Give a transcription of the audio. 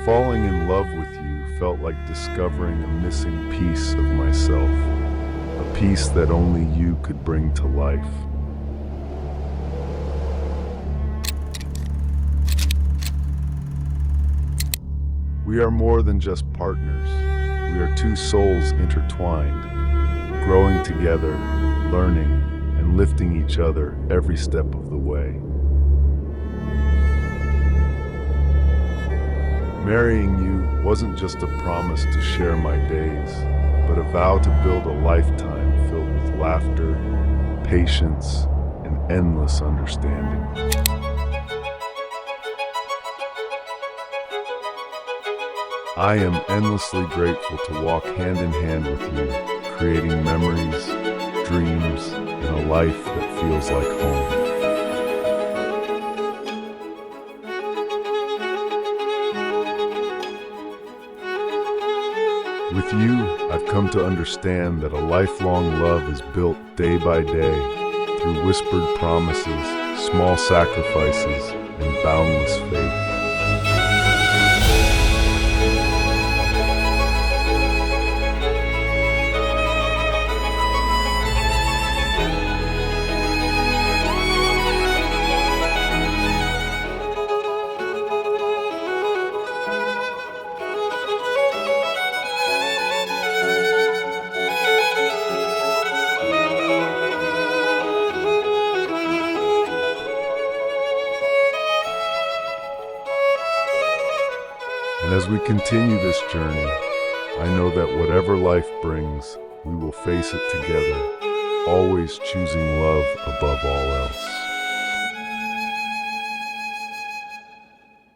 Falling in love with you felt like discovering a missing piece of myself, a piece that only you could bring to life. We are more than just partners. We are two souls intertwined, growing together, learning, and lifting each other every step of the way. Marrying you wasn't just a promise to share my days, but a vow to build a lifetime filled with laughter, patience, and endless understanding. I am endlessly grateful to walk hand in hand with you, creating memories, dreams, and a life that feels like home. With you, I've come to understand that a lifelong love is built day by day through whispered promises, small sacrifices, and boundless faith. And as we continue this journey, I know that whatever life brings, we will face it together, always choosing love above all else.